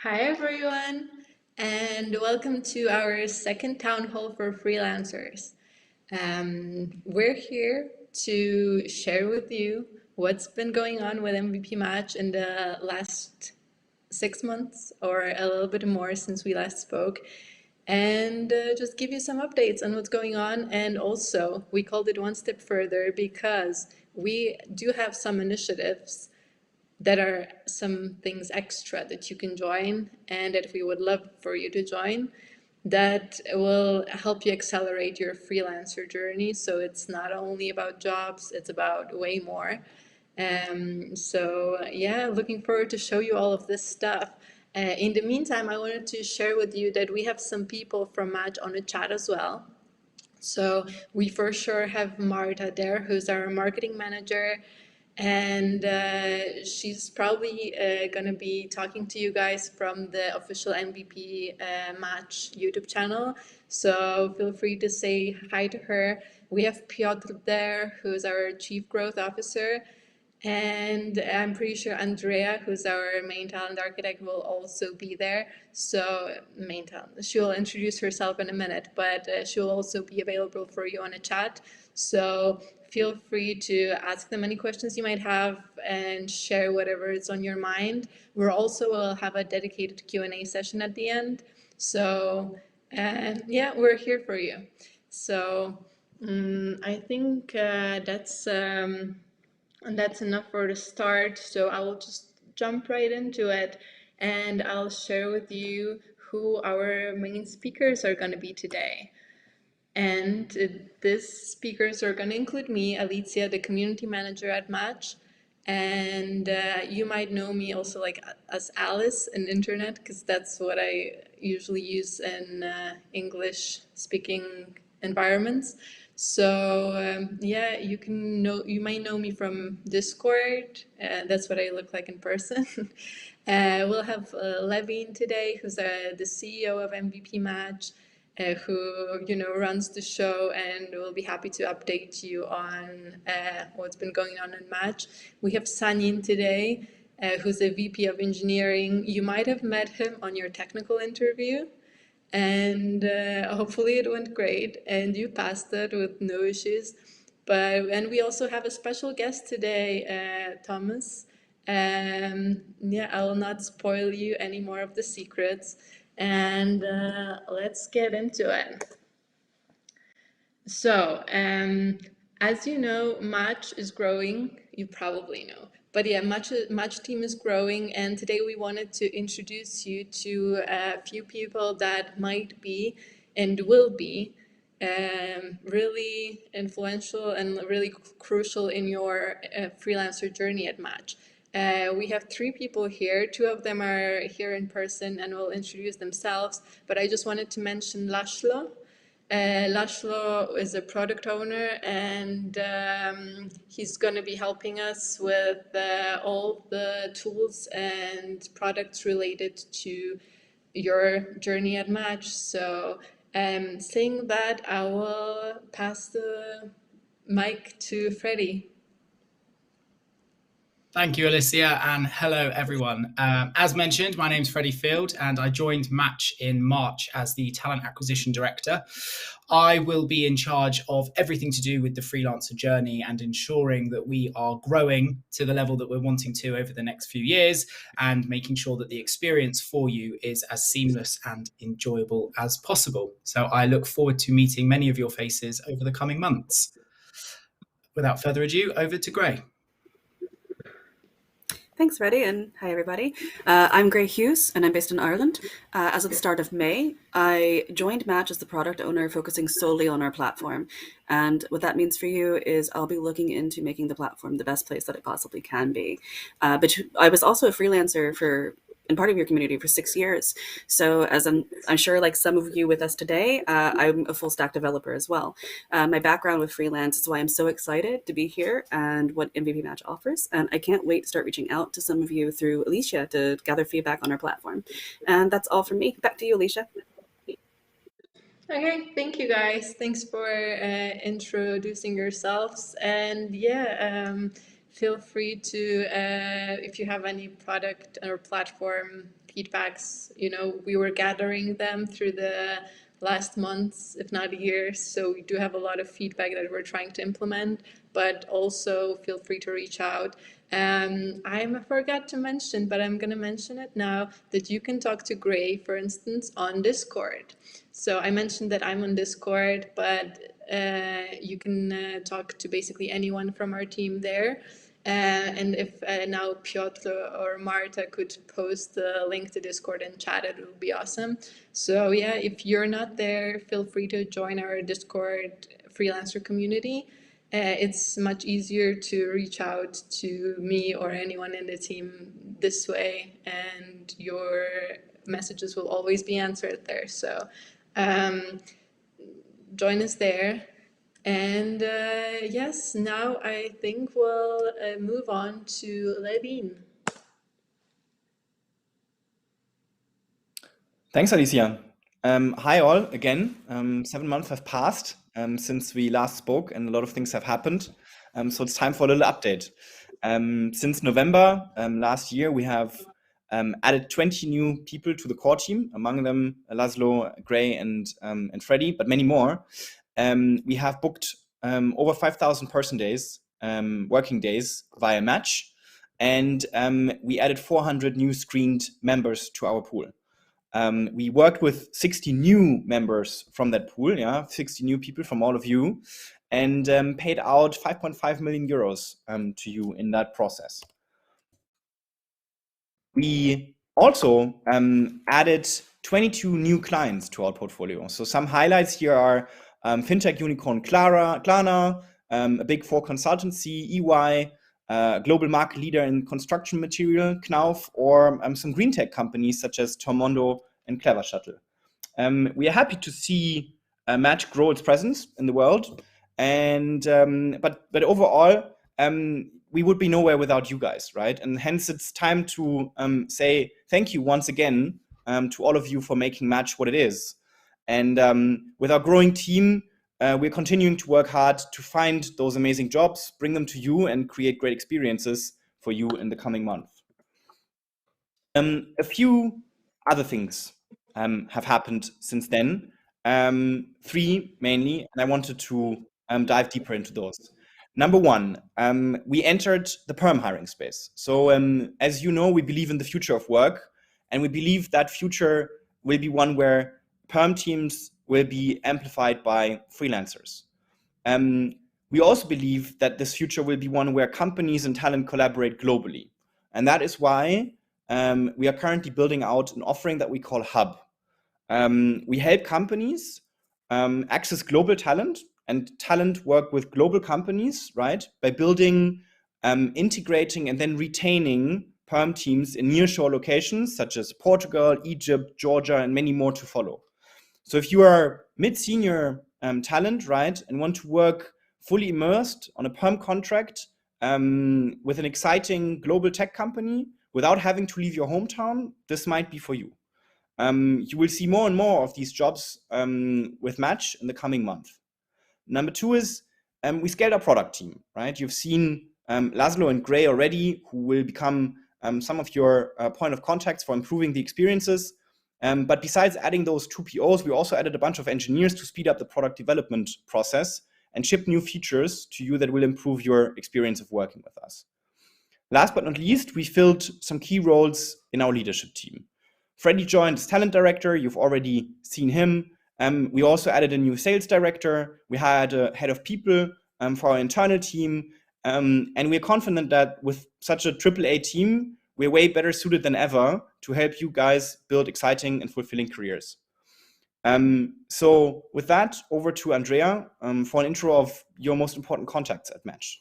Hi, everyone, and welcome to our second town hall for freelancers. We're here to share with you what's been going on with MVP Match in the last 6 months or a little bit more since we last spoke, and just give you some updates on what's going on. And also, we called it one step further because we do have some initiatives that are some things extra that you can join and that we would love for you to join that will help you accelerate your freelancer journey. So it's not only about jobs, it's about way more. Yeah, looking forward to show you all of this stuff. In the meantime, I wanted to share with you that we have some people from Match on the chat as well. So we for sure have Marta there, who's our marketing manager, and she's probably going to be talking to you guys from the official MVP Match YouTube channel. So feel free to say hi to her. We have Piotr there, who's our Chief Growth Officer. And I'm pretty sure Andrea, who's our main talent architect, will also be there. So main talent, she will introduce herself in a minute, but she will also be available for you on a chat. So feel free to ask them any questions you might have and share whatever is on your mind. We're also will have a dedicated Q&A session at the end. So yeah, we're here for you. So I think that's enough for the start. So I will just jump right into it and I'll share with you who our main speakers are going to be today. And these speakers are going to include me, Alicia, the community manager at Match. And you might know me also like as Alice in internet, because that's what I usually use in English speaking environments. So yeah, you might know me from Discord. That's what I look like in person. We'll have Levine today, who's the CEO of MVP Match, who runs the show, and will be happy to update you on what's been going on in Match. We have Sanyin today, who's a VP of Engineering. You might have met him on your technical interview, and hopefully it went great and you passed it with no issues. And we also have a special guest today, Thomas. Yeah, I will not spoil you any more of the secrets, and let's get into it. So, as you know, Match is growing. You probably know. But yeah, Match team is growing, and today we wanted to introduce you to a few people that might be and will be really influential and really crucial in your freelancer journey at Match. We have three people here. Two of them are here in person and will introduce themselves. But I just wanted to mention Laszlo. Laszlo is a product owner, and he's going to be helping us with all the tools and products related to your journey at Match. So saying that, I will pass the mic to Freddie. Thank you, Alicia, and hello, everyone. As mentioned, my name's Freddie Field, and I joined Match in March as the Talent Acquisition Director. I will be in charge of everything to do with the freelancer journey and ensuring that we are growing to the level that we're wanting to over the next few years, and making sure that the experience for you is as seamless and enjoyable as possible. So I look forward to meeting many of your faces over the coming months. Without further ado, over to Gray. Thanks, Freddie, and hi, everybody. I'm Gray Hughes, and I'm based in Ireland. As of the start of May, I joined Match as the product owner, focusing solely on our platform. And what that means for you is I'll be looking into making the platform the best place that it possibly can be. But I was also a freelancer and part of your community for 6 years. So as I'm sure like some of you with us today, I'm a full stack developer as well. My background with freelance is why I'm so excited to be here and what MVP Match offers. And I can't wait to start reaching out to some of you through Alicia to gather feedback on our platform. And that's all from me. Back to you, Alicia. Okay, thank you guys. Thanks for introducing yourselves. And yeah, feel free to, if you have any product or platform feedbacks, we were gathering them through the last months, if not years. So we do have a lot of feedback that we're trying to implement, but also feel free to reach out. I forgot to mention, but I'm going to mention it now, that you can talk to Gray, for instance, on Discord. So I mentioned that I'm on Discord, but you can talk to basically anyone from our team there. And if now Piotr or Marta could post the link to Discord and chat, it would be awesome. So yeah, if you're not there, feel free to join our Discord freelancer community. It's much easier to reach out to me or anyone in the team this way, and your messages will always be answered there. So join us there. And yes, now I think we'll move on to Levin. Thanks, Alicia. Hi all again. 7 months have passed since we last spoke, and a lot of things have happened. So it's time for a little update. Since November last year, we have added 20 new people to the core team, among them Laszlo, Gray, and Freddie, but many more. We have booked over 5,000 person days, working days via Match, and we added 400 new screened members to our pool. We worked with 60 new members from that pool, 60 new people from all of you, and paid out 5.5 million euros to you in that process. We also added 22 new clients to our portfolio. So some highlights here are fintech unicorn Klarna, a big four consultancy, EY, global market leader in construction material, Knauf, or some green tech companies such as Tormondo and Clever Shuttle. We are happy to see Match grow its presence in the world, and but overall, we would be nowhere without you guys, right? And hence, it's time to say thank you once again to all of you for making Match what it is. And with our growing team, we're continuing to work hard to find those amazing jobs, bring them to you, and create great experiences for you in the coming month. A few other things have happened since then. 3 mainly, and I wanted to dive deeper into those. Number 1, we entered the perm hiring space. So as you know, we believe in the future of work, and we believe that future will be one where perm teams will be amplified by freelancers. We also believe that this future will be one where companies and talent collaborate globally. And that is why we are currently building out an offering that we call Hub. We help companies access global talent and talent work with global companies, right? By building, integrating, and then retaining perm teams in nearshore locations such as Portugal, Egypt, Georgia, and many more to follow. So if you are mid-senior talent, right, and want to work fully immersed on a perm contract with an exciting global tech company without having to leave your hometown, this might be for you. You will see more and more of these jobs with Match in the coming month. Number 2 is we scaled our product team, right? You've seen Laszlo and Gray already, who will become some of your point of contacts for improving the experiences. But besides adding those 2 POs, we also added a bunch of engineers to speed up the product development process and ship new features to you that will improve your experience of working with us. Last but not least, we filled some key roles in our leadership team. Freddie joined as talent director. You've already seen him. We also added a new sales director. We had a head of people for our internal team. And we're confident that with such a AAA team, we're way better suited than ever to help you guys build exciting and fulfilling careers. So with that, over to Andrea for an intro of your most important contacts at Match.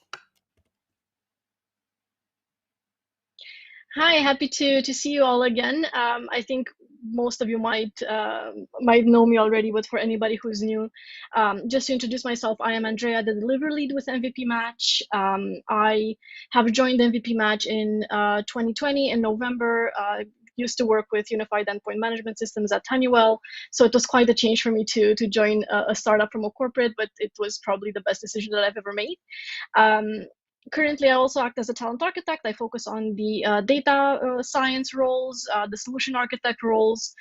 Hi, happy to see you all again. I think most of you might know me already, but for anybody who's new, just to introduce myself, I am Andrea, the delivery lead with MVP Match. I have joined MVP Match in 2020 in November. Used to work with unified endpoint management systems at Honeywell, so it was quite a change for me to join a startup from a corporate, but it was probably the best decision that I've ever made. Currently, I also act as a talent architect. I focus on the data science roles, the solution architect roles.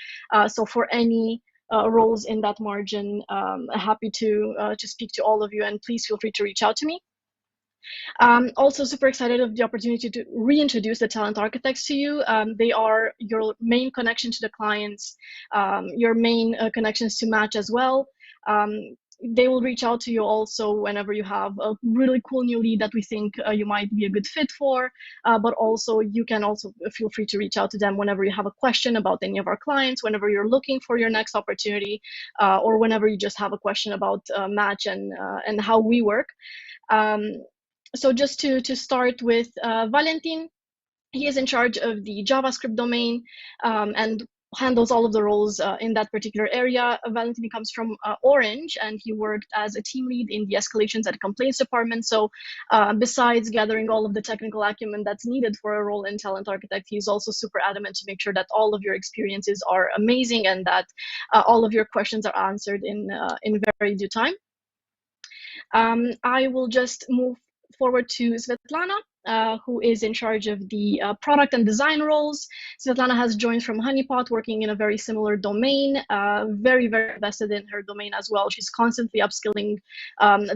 So for any roles in that margin, happy to speak to all of you, and please feel free to reach out to me. Also super excited of the opportunity to reintroduce the talent architects to you. They are your main connection to the clients, your main connections to Match as well. They will reach out to you also whenever you have a really cool new lead that we think you might be a good fit for, but also you can also feel free to reach out to them whenever you have a question about any of our clients, whenever you're looking for your next opportunity, or whenever you just have a question about Match and how we work. So just to start with Valentin, he is in charge of the JavaScript domain and handles all of the roles in that particular area. Valentin comes from Orange, and he worked as a team lead in the escalations and complaints department. So besides gathering all of the technical acumen that's needed for a role in talent architect, he's also super adamant to make sure that all of your experiences are amazing and that all of your questions are answered in very due time. I will just move forward to Svetlana, who is in charge of the product and design roles. Svetlana has joined from Honeypot, working in a very similar domain, very, very invested in her domain as well. She's constantly upskilling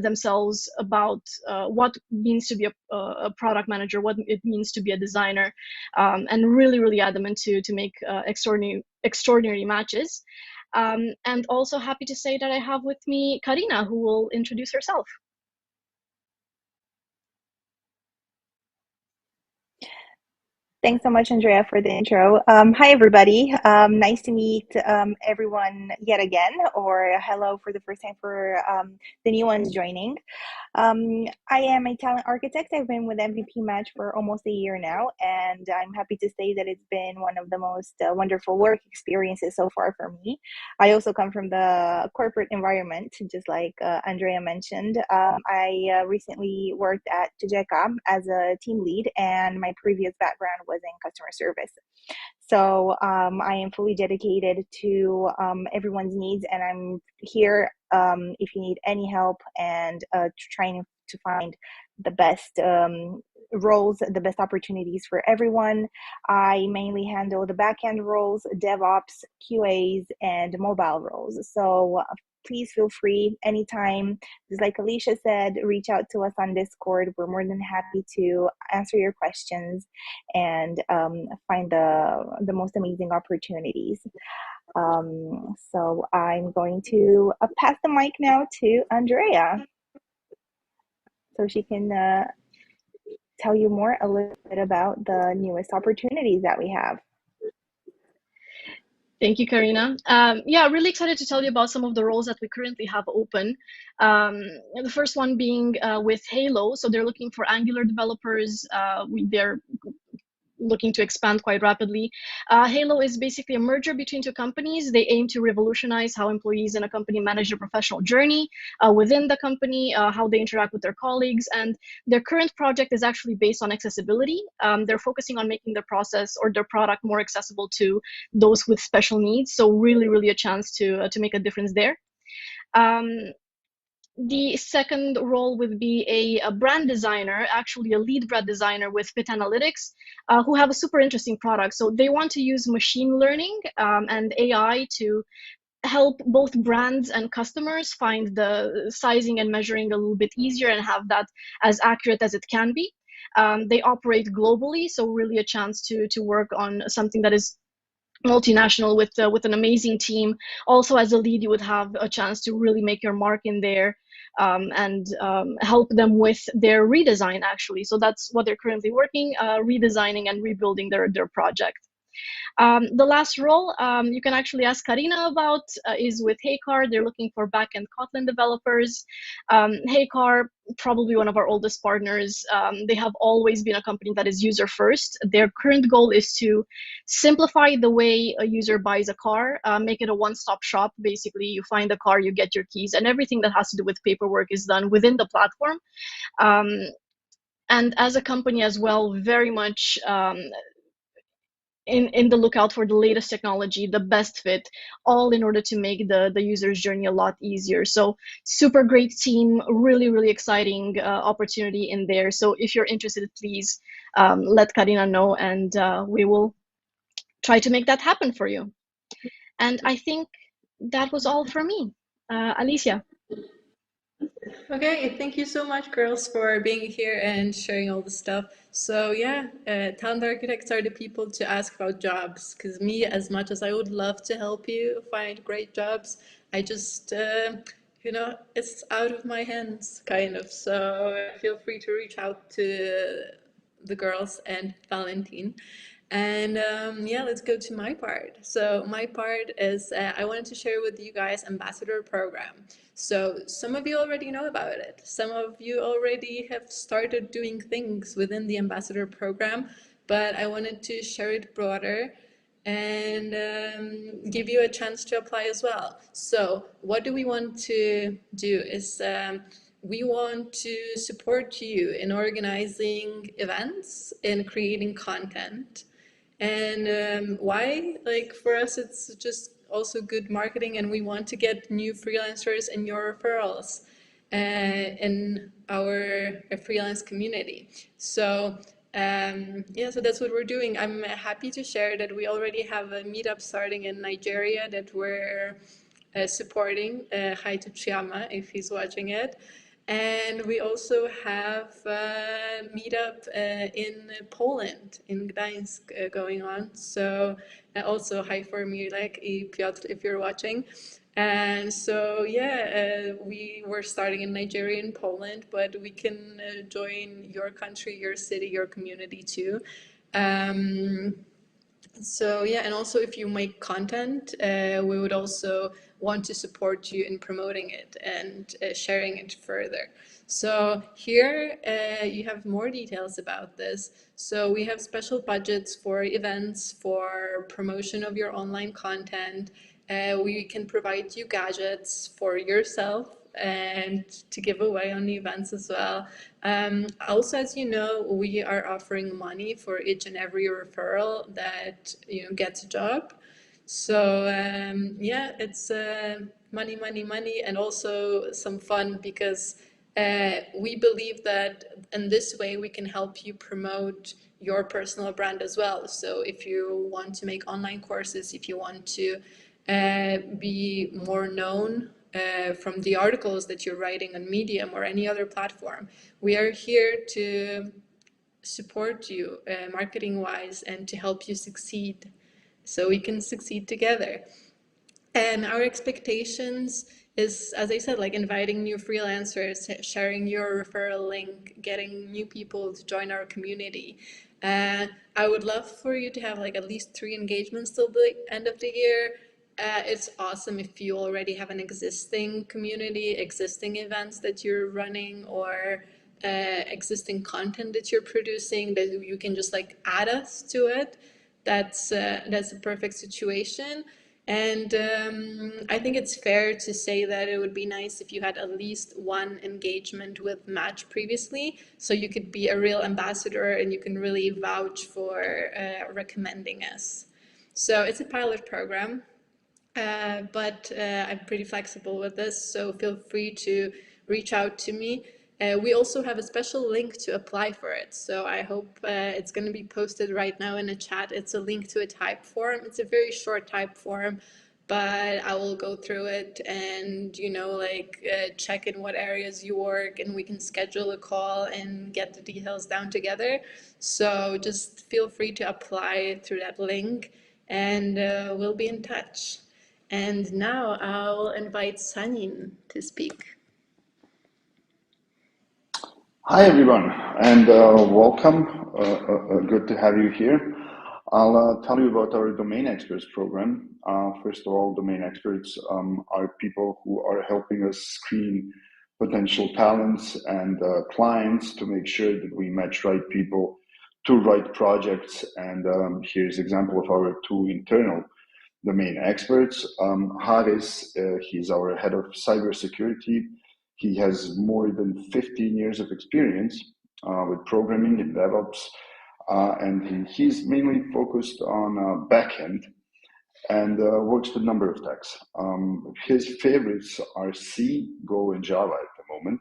themselves about what means to be a product manager, what it means to be a designer, and really, really adamant to make extraordinary matches. And also happy to say that I have with me Karina, who will introduce herself. Thanks so much, Andrea, for the intro. Hi, everybody. Nice to meet everyone yet again, or hello for the first time for the new ones joining. I am a talent architect. I've been with MVP Match for almost a year now, and I'm happy to say that it's been one of the most wonderful work experiences so far for me. I also come from the corporate environment, just like Andrea mentioned. I recently worked at Tujeka as a team lead, and my previous background was in customer service. So I am fully dedicated to everyone's needs, and I'm here if you need any help and trying to find the best roles, the best opportunities for everyone. I mainly handle the backend roles, DevOps, QAs, and mobile roles. So please feel free anytime. Just like Alicia said, reach out to us on Discord. We're more than happy to answer your questions and find the most amazing opportunities. So I'm going to pass the mic now to Andrea so she can tell you more a little bit about the newest opportunities that we have. Thank you, Karina. Yeah, really excited to tell you about some of the roles that we currently have open. The first one being with Halo. So they're looking for Angular developers. They're looking to expand quite rapidly. Halo is basically a merger between two companies. They aim to revolutionize how employees in a company manage their professional journey within the company, how they interact with their colleagues. And their current project is actually based on accessibility. They're focusing on making their process or their product more accessible to those with special needs. So really, really a chance to make a difference there. The second role would be a brand designer, actually a lead brand designer with Fit Analytics, who have a super interesting product. So they want to use machine learning and AI to help both brands and customers find the sizing and measuring a little bit easier and have that as accurate as it can be. They operate globally, so really a chance to work on something that is multinational with an amazing team. Also, as a lead, you would have a chance to really make your mark in there and help them with their redesign, actually. So that's what they're currently working, redesigning and rebuilding their project. The last role you can actually ask Karina about is with Heycar. They're looking for backend Kotlin developers. Heycar, probably one of our oldest partners. They have always been a company that is user first. Their current goal is to simplify the way a user buys a car, make it a one-stop shop. Basically, you find the car, you get your keys, and everything that has to do with paperwork is done within the platform. And as a company as well, very much in the lookout for the latest technology, the best fit, all in order to make the user's journey a lot easier. So super great team, really, really exciting opportunity in there. So if you're interested, please let Karina know, and we will try to make that happen for you. And I think that was all for me. Alicia. Okay, thank you so much, girls, for being here and sharing all the stuff. So yeah, talent architects are the people to ask about jobs. Because me, as much as I would love to help you find great jobs, I just, it's out of my hands, kind of. So feel free to reach out to the girls and Valentine. And yeah, let's go to my part. So my part is I wanted to share with you guys Ambassador Program. So some of you already know about it. Some of you already have started doing things within the Ambassador Program, but I wanted to share it broader and give you a chance to apply as well. So what do we want to do is we want to support you in organizing events and creating content. And why? Like for us, it's just also good marketing, and we want to get new freelancers and your referrals in our freelance community. So yeah, so that's what we're doing. I'm happy to share that we already have a meetup starting in Nigeria that we're supporting. Hi to Chiama if he's watching it. And we also have a meetup in Poland, in Gdańsk, going on. So also hi for Mirek and Piotr if you're watching. And so yeah, we were starting in Nigeria and Poland, but we can join your country, your city, your community too. So yeah, and also if you make content, we would also want to support you in promoting it and sharing it further. So here you have more details about this. So we have special budgets for events, for promotion of your online content. We can provide you gadgets for yourself and to give away on the events as well. Also, as you know, we are offering money for each and every referral that gets a job. So yeah, it's money, money, money, and also some fun because we believe that in this way we can help you promote your personal brand as well. So if you want to make online courses, if you want to be more known from the articles that you're writing on Medium or any other platform, we are here to support you marketing wise and to help you succeed so we can succeed together. And our expectations is, as I said, like inviting new freelancers, sharing your referral link, getting new people to join our community. I would love for you to have like at least 3 engagements till the end of the year. It's awesome if you already have an existing community, existing events that you're running, or existing content that you're producing, that you can just like add us to it. That's a perfect situation. And I think it's fair to say that it would be nice if you had at least 1 engagement with Match previously, so you could be a real ambassador and you can really vouch for recommending us. So it's a pilot program, but I'm pretty flexible with this, so feel free to reach out to me. We also have a special link to apply for it, so I hope it's going to be posted right now in the chat. It's a link to a type form. It's a very short type form, but I will go through it and check in what areas you work, and we can schedule a call and get the details down together. So just feel free to apply through that link, and we'll be in touch. And now I'll invite Sanin to speak. Hi everyone, and welcome. Good to have you here. I'll tell you about our domain experts program. First of all, domain experts are people who are helping us screen potential talents and clients to make sure that we match right people to right projects. And here's an example of our 2 internal domain experts. Haris, he's our head of cybersecurity. He has more than 15 years of experience with programming and DevOps. and he's mainly focused on backend and works with a number of techs. His favorites are C, Go, and Java at the moment.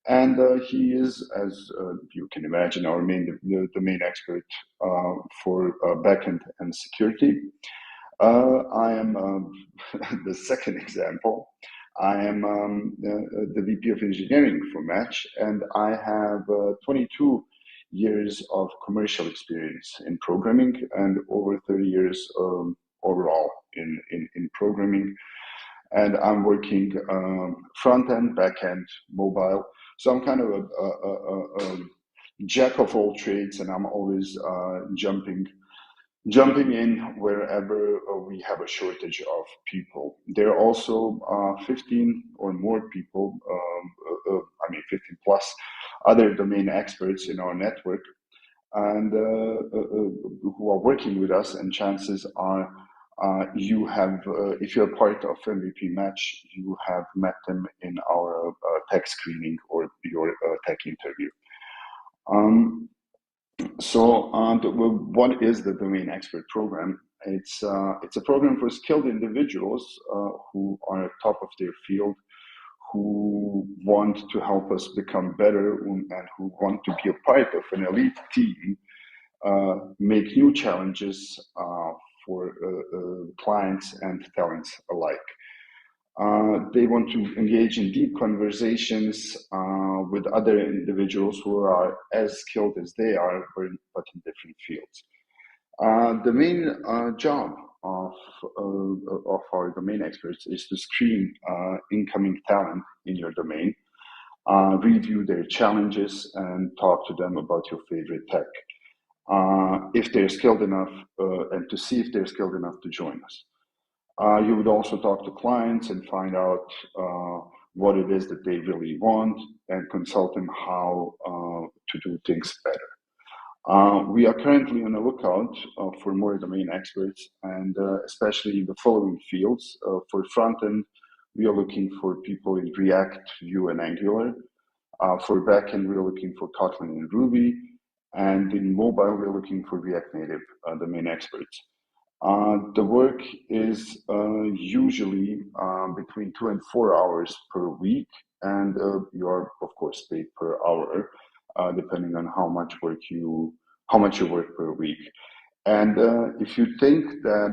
And he is, as you can imagine, our domain expert for backend and security. I am the second example. I am the VP of engineering for Match, and I have 22 years of commercial experience in programming and over 30 years overall in programming. And I'm working front end, back end, mobile. So I'm kind of a jack of all trades, and I'm always jumping in wherever we have a shortage of people. There are also 15 or more people, 15 plus other domain experts in our network, and who are working with us, and chances are you have, if you're part of MVP Match, you have met them in our tech screening or your tech interview. What is the Domain Expert Program? It's a program for skilled individuals who are at top of their field, who want to help us become better, and who want to be a part of an elite team, make new challenges for clients and talents alike. They want to engage in deep conversations with other individuals who are as skilled as they are, but in different fields. The main job of our domain experts is to screen incoming talent in your domain, review their challenges, and talk to them about your favorite tech. If they're skilled enough, and to see if they're skilled enough to join us. You would also talk to clients and find out what it is that they really want and consult them how to do things better. We are currently on the lookout for more domain experts, and especially in the following fields. For front-end, we are looking for people in React, Vue, and Angular. For backend, we are looking for Kotlin and Ruby. And in mobile, we're looking for React Native domain experts. The work is usually between 2 and 4 hours per week, and you're of course paid per hour, depending on how much you work per week. And if you think that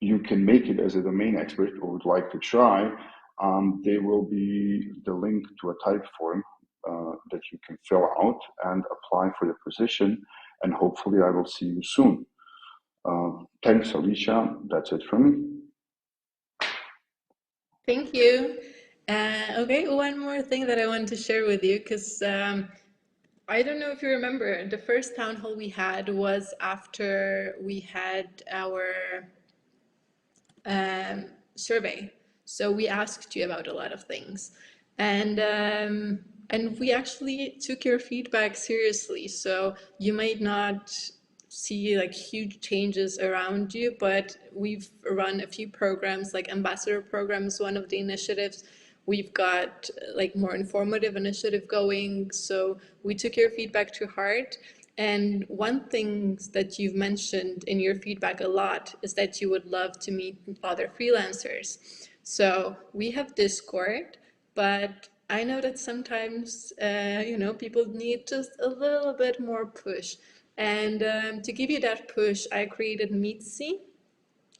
you can make it as a domain expert or would like to try, there will be the link to a type form that you can fill out and apply for the position, and hopefully I will see you soon. Thanks, Alicia. That's it from me. Thank you. Okay, one more thing that I wanted to share with you, because I don't know if you remember, the first town hall we had was after we had our survey. So we asked you about a lot of things, and we actually took your feedback seriously. So you might not see like huge changes around you, but we've run a few programs, like ambassador programs, one of the initiatives. We've got like more informative initiative going. So we took your feedback to heart. And one thing that you've mentioned in your feedback a lot is that you would love to meet other freelancers. So we have Discord, but I know that sometimes, people need just a little bit more push. And to give you that push, I created Meetsy,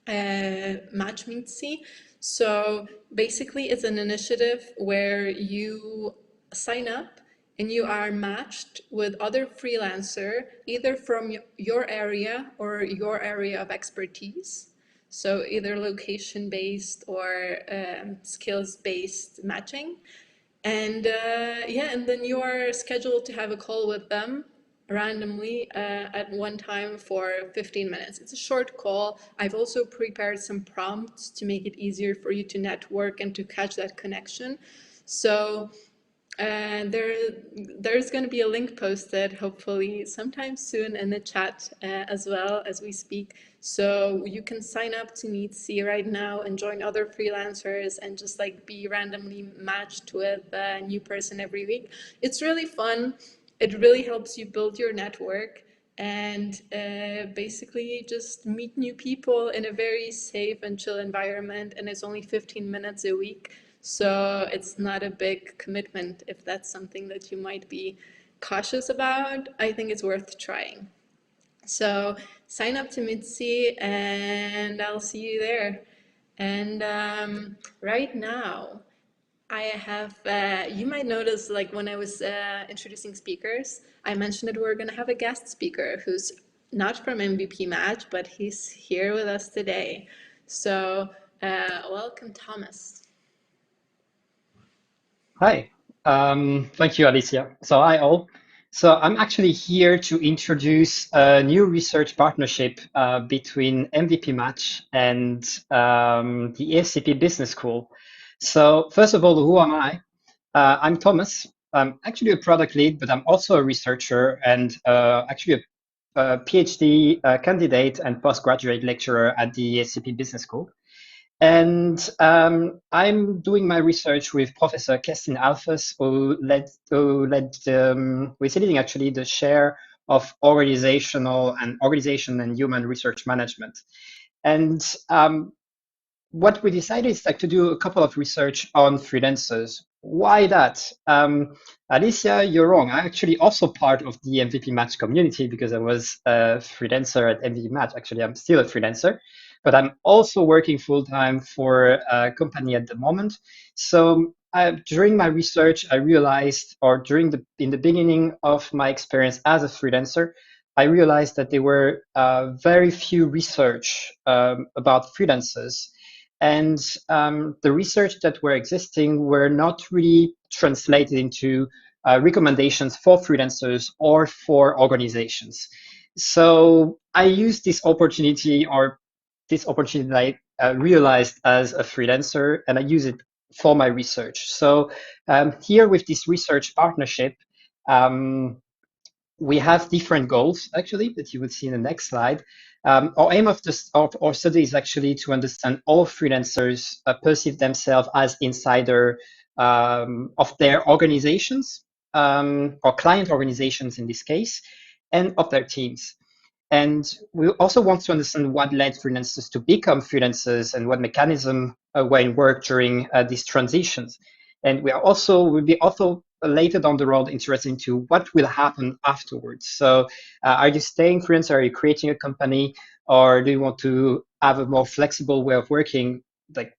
Match Meetsy. So basically, it's an initiative where you sign up and you are matched with other freelancer, either from your area or your area of expertise. So either location-based or skills-based matching. And and then you are scheduled to have a call with them randomly at one time for 15 minutes. It's a short call. I've also prepared some prompts to make it easier for you to network and to catch that connection. So there's going to be a link posted hopefully sometime soon in the chat as well as we speak. So you can sign up to Meetsy right now and join other freelancers and just like be randomly matched with a new person every week. It's really fun. it really helps you build your network and basically just meet new people in a very safe and chill environment. And it's only 15 minutes a week. So it's not a big commitment. If that's something that you might be cautious about, I think it's worth trying. So sign up to Meetsy and I'll see you there. And right now, I have, you might notice, like when I was introducing speakers, I mentioned that we're going to have a guest speaker who's not from MVP Match, but he's here with us today. So welcome, Thomas. Hi, thank you, Alicia. So hi all. So I'm actually here to introduce a new research partnership between MVP Match and the ACP Business School. So first of all, who am I? I'm Thomas. I'm actually a product lead, but I'm also a researcher and actually a PhD candidate and postgraduate lecturer at the ACP Business School. And I'm doing my research with Professor Kerstin Alphas, who's leading actually the share of organization and human research management. And what we decided is like to do a couple of research on freelancers. Why that? Alicia, you're wrong. I'm actually also part of the MVP Match community because I was a freelancer at MVP Match. Actually, I'm still a freelancer, but I'm also working full-time for a company at the moment. So during my research, I realized, or in the beginning of my experience as a freelancer, I realized that there were very few research about freelancers. And the research that were existing were not really translated into recommendations for freelancers or for organizations. So I used this opportunity that I realized as a freelancer, and I use it for my research. So here with this research partnership, we have different goals, actually, that you will see in the next slide. Our aim of our study is actually to understand all freelancers perceive themselves as insider of their organizations, or client organizations in this case, and of their teams. And we also want to understand what led freelancers to become freelancers and what mechanisms were in work during these transitions. And will be also later down the road interested into what will happen afterwards. So are you staying freelancer? Are you creating a company? Or do you want to have a more flexible way of working, like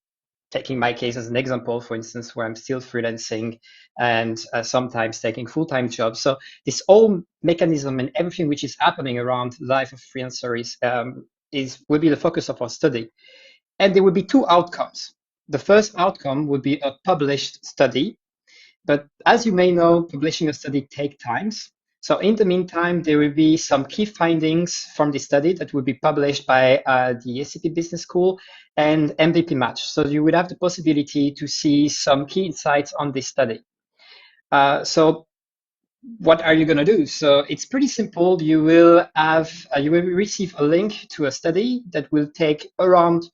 taking my case as an example, for instance, where I'm still freelancing and sometimes taking full-time jobs. So this whole mechanism and everything which is happening around the life of freelancers will be the focus of our study. And there will be two outcomes. The first outcome would be a published study. But as you may know, publishing a study takes time. So in the meantime, there will be some key findings from the study that will be published by the ACP Business School and MVP Match. So you will have the possibility to see some key insights on this study. So what are you going to do? So it's pretty simple. You will receive a link to a study that will take around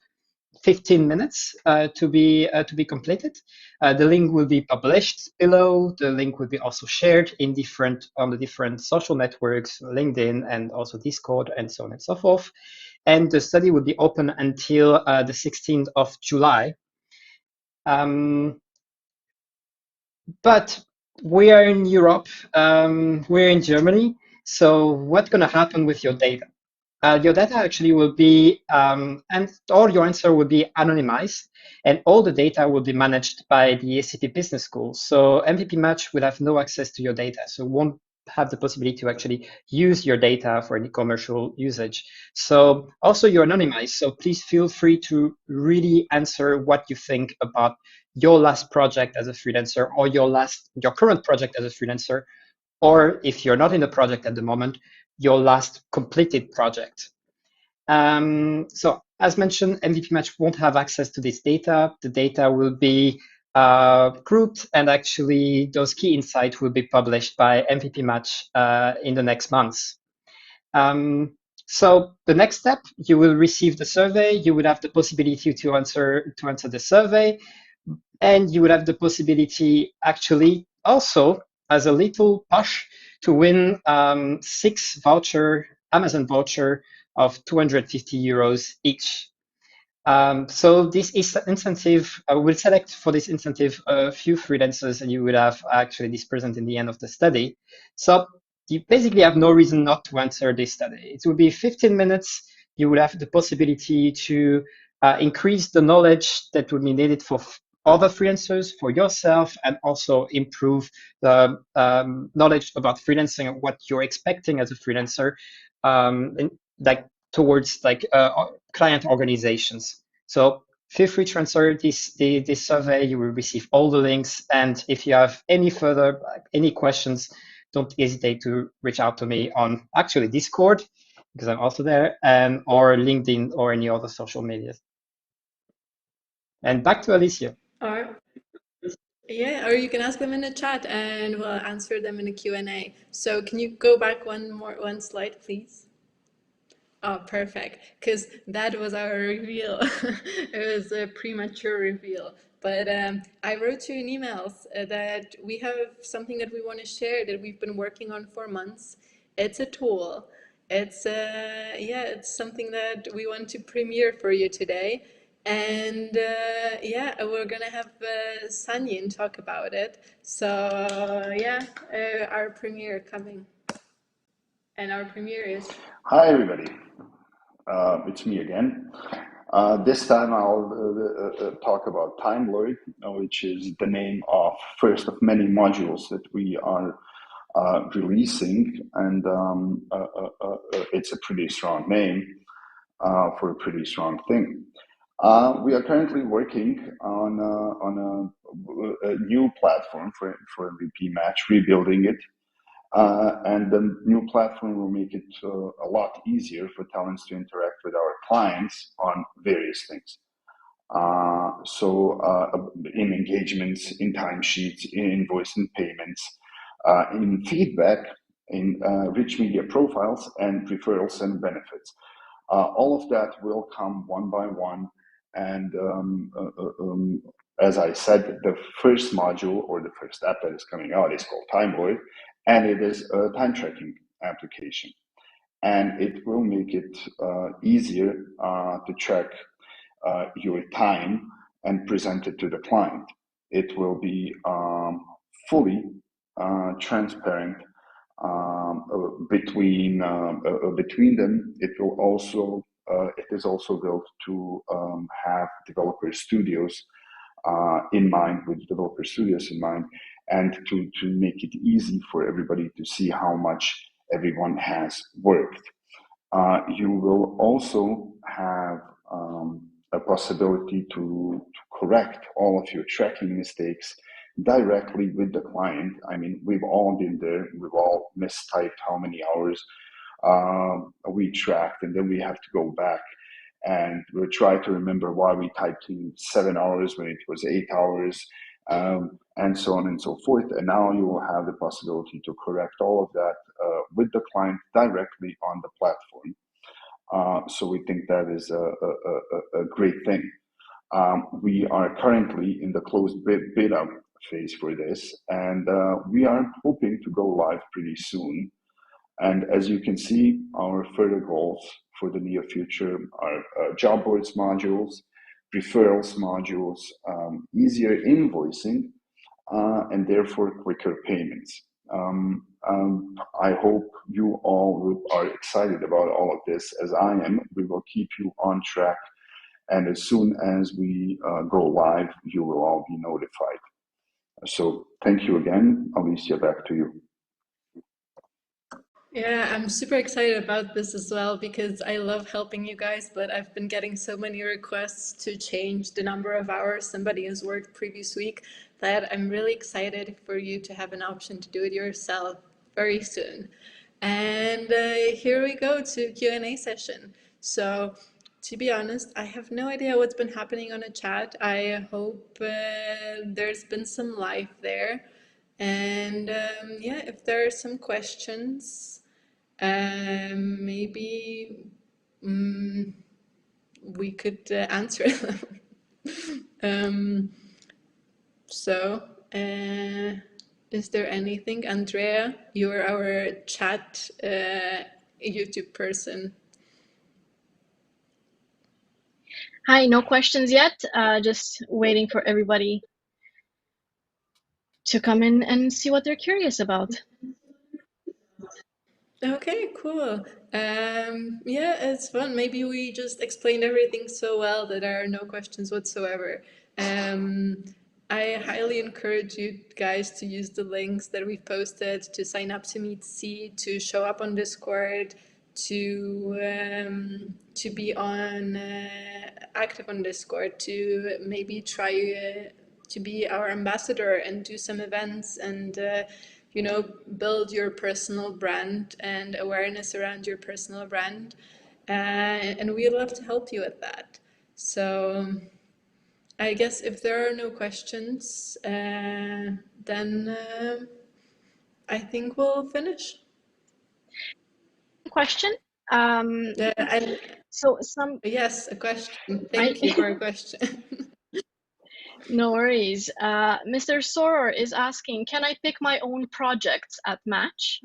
15 minutes to be completed. The link will be published below. The link will be also shared on the different social networks, LinkedIn and also Discord and so on and so forth. And the study will be open until the 16th of July. But we are in Europe, we're in Germany. So what's going to happen with your data? Your data actually will be, and all your answer will be anonymized, and all the data will be managed by the ACP Business School. So MVP Match will have no access to your data, so won't have the possibility to actually use your data for any commercial usage. So also you're anonymized, so please feel free to really answer what you think about your last project as a freelancer or your current project as a freelancer, or if you're not in the project at the moment, your last completed project. So as mentioned, MVP Match won't have access to this data. The data will be grouped, and actually those key insights will be published by MVP Match in the next months. So the next step, you will receive the survey. You will have the possibility to answer the survey, and you will have the possibility actually also as a little push to win 6 Amazon voucher of 250 euros each. So this is incentive. We'll select for this incentive a few freelancers, and you will have actually this present in the end of the study. So you basically have no reason not to answer this study. It will be 15 minutes. You will have the possibility to increase the knowledge that will be needed for other freelancers, for yourself, and also improve the knowledge about freelancing and what you're expecting as a freelancer, towards client organizations. So feel free to answer this survey. You will receive all the links, and if you have any questions, don't hesitate to reach out to me on actually Discord, because I'm also there, or LinkedIn or any other social media. And back to Alicia. Yeah, or you can ask them in the chat and we'll answer them in a Q&A. So can you go back one slide, please? Oh, perfect. Because that was our reveal. It was a premature reveal. But I wrote you in emails that we have something that we want to share that we've been working on for months. It's a tool. It's it's something that we want to premiere for you today. And we're gonna have Sanyin talk about it. So our premiere coming. And our premiere is... Hi, everybody. It's me again. This time I'll talk about Timelord, which is the name of first of many modules that we are releasing, and it's a pretty strong name for a pretty strong thing. We are currently working on a new platform for MVP Match, rebuilding it. And the new platform will make it a lot easier for talents to interact with our clients on various things. In engagements, in timesheets, in invoice and payments, in feedback, in rich media profiles, and referrals and benefits. All of that will come one by one. And as I said, the first module or the first app that is coming out is called Timelord, and it is a time tracking application. And it will make it easier to track your time and present it to the client. It will be fully transparent between them. It will also it is also built to have developer studios in mind, and to make it easy for everybody to see how much everyone has worked. You will also have a possibility to correct all of your tracking mistakes directly with the client. I mean, we've all been there. We've all mistyped how many hours we tracked, and then we have to go back and we'll try to remember why we typed in 7 hours when it was 8 hours, and so on and so forth. And now you will have the possibility to correct all of that with the client directly on the platform. So we think that is a great thing. We are currently in the closed beta phase for this, and we are hoping to go live pretty soon. And as you can see, our further goals for the near future are job boards modules, referrals modules, easier invoicing, and therefore quicker payments. I hope you all are excited about all of this as I am. We will keep you on track, and as soon as we go live, you will all be notified. So thank you again. Alicia, back to you. Yeah, I'm super excited about this as well because I love helping you guys, but I've been getting so many requests to change the number of hours somebody has worked previous week that I'm really excited for you to have an option to do it yourself very soon. And here we go to Q&A session. So to be honest, I have no idea what's been happening on the chat. I hope there's been some life there. And if there are some questions, maybe we could answer them. Is there anything? Andrea, you're our chat YouTube person. Hi, no questions yet. Just waiting for everybody to come in and see what they're curious about. Okay, cool. Yeah, it's fun. Maybe we just explained everything so well that there are no questions whatsoever. I highly encourage you guys to use the links that we've posted to sign up to Meetsy, to show up on Discord, to be on active on Discord, to maybe try to be our ambassador and do some events and build your personal brand and awareness around your personal brand. And we'd love to help you with that. So I guess if there are no questions, then I think we'll finish. Question. And So some. Yes, a question. Thank you for a question. No worries. Mr. Sorer is asking, can I pick my own projects at Match?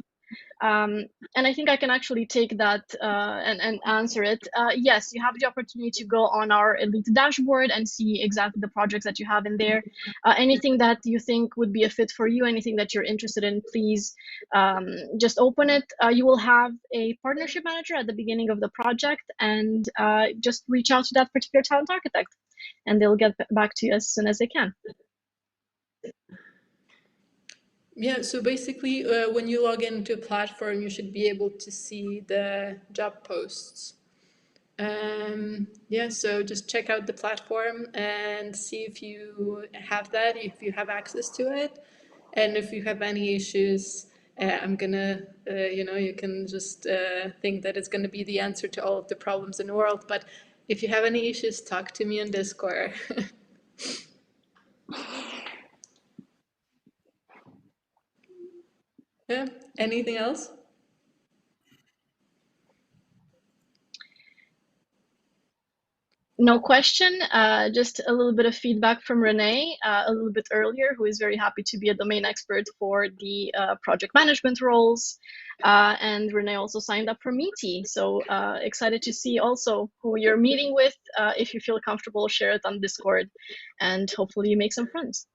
And I think I can actually take that and answer it. Yes, you have the opportunity to go on our Elite dashboard and see exactly the projects that you have in there. Anything that you think would be a fit for you, anything that you're interested in, please just open it. You will have a partnership manager at the beginning of the project, and just reach out to that particular talent architect, and they'll get back to you as soon as they can. Yeah, so basically, when you log into a platform, you should be able to see the job posts. Yeah, so just check out the platform and see if you have that, if you have access to it. And if you have any issues, I'm gonna, you can just think that it's gonna be the answer to all of the problems in the world. But if you have any issues, talk to me on Discord. Yeah, anything else? No question, just a little bit of feedback from Renee a little bit earlier, who is very happy to be a domain expert for the project management roles. And Renee also signed up for Meetsy. So excited to see also who you're meeting with. If you feel comfortable, share it on Discord, and hopefully you make some friends.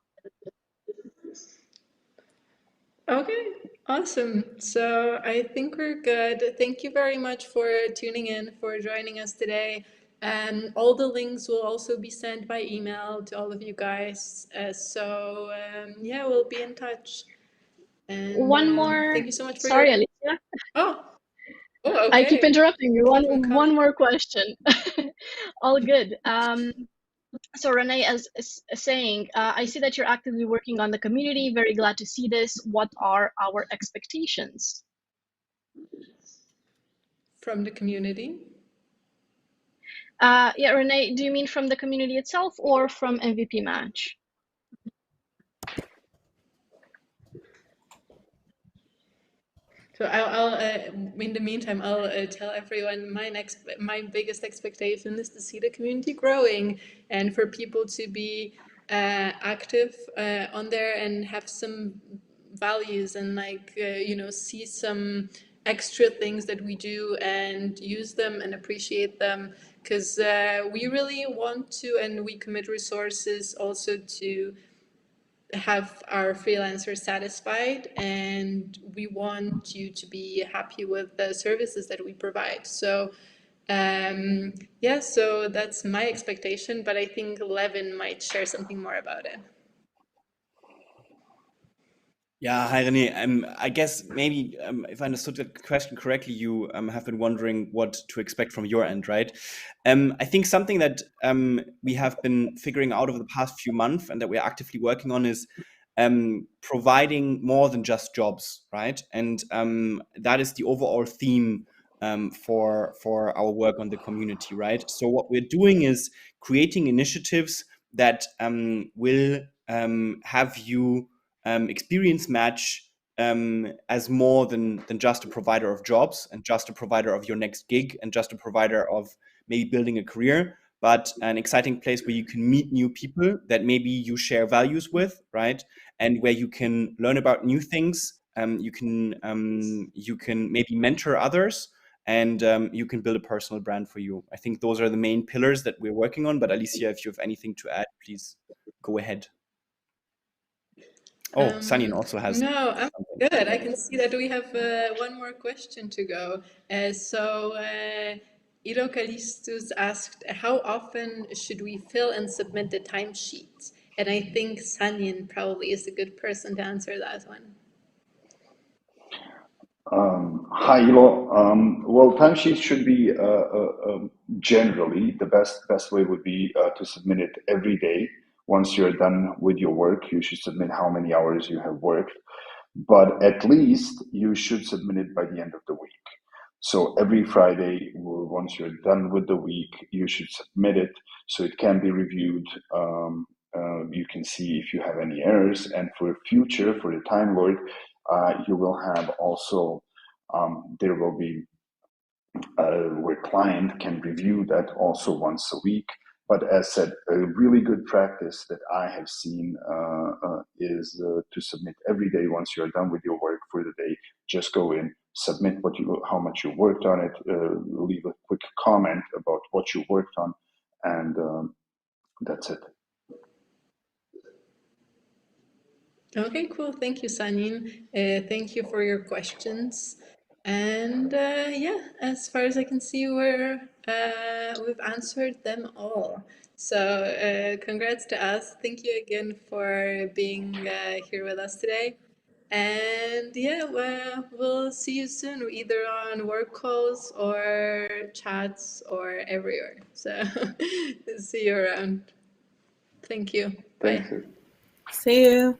Okay, awesome. So I think we're good. Thank you very much for tuning in, for joining us today. And all the links will also be sent by email to all of you guys. Yeah, we'll be in touch. And One more. thank you so much for Sorry, your. Alicia. Oh, okay. I keep interrupting you. Keep 'em coming. One more question. All good. So Renee is saying, I see that you're actively working on the community. Very glad to see this. What are our expectations? From the community? Yeah, Renee, do you mean from the community itself or from MVP Match? So I'll in the meantime, I'll tell everyone my biggest expectation is to see the community growing and for people to be active on there and have some values and see some extra things that we do and use them and appreciate them because we really want to, and we commit resources also to have our freelancers satisfied, and we want you to be happy with the services that we provide. So yeah, so that's my expectation, but I think Levin might share something more about it. Yeah, hi René. I guess maybe if I understood the question correctly, you have been wondering what to expect from your end, right? I think something that we have been figuring out over the past few months and that we're actively working on is providing more than just jobs, right? And that is the overall theme for our work on the community, right? So what we're doing is creating initiatives that will have you experience Match as more than just a provider of jobs and just a provider of your next gig and just a provider of maybe building a career, but an exciting place where you can meet new people that maybe you share values with, right? And where you can learn about new things. You can maybe mentor others, and you can build a personal brand for you. I think those are the main pillars that we're working on. But Alicia, if you have anything to add, please go ahead. Oh, Sanyan also has. No, I'm something. good. I can see that we have one more question to go. Ido Kalistus asked, how often should we fill and submit the timesheet? And I think Sanyan probably is a good person to answer that one. Hi, Ilo. Well, timesheets should be generally the best way would be to submit it every day. Once you're done with your work, you should submit how many hours you have worked, but at least you should submit it by the end of the week. So every Friday, once you're done with the week, you should submit it so it can be reviewed. You can see if you have any errors, and for future, for the Timelord, you will have also, there will be where client can review that also once a week. But as said, a really good practice that I have seen is to submit every day once you're done with your work for the day. Just go in, submit how much you worked on it, leave a quick comment about what you worked on, and that's it. Okay, cool. Thank you, Sanyin. Thank you for your questions. And yeah, as far as I can see, we've answered them all. So congrats to us. Thank you again for being here with us today. And yeah, we'll see you soon, either on work calls or chats or everywhere. So see you around. Thank you. Bye. Thanks. See you.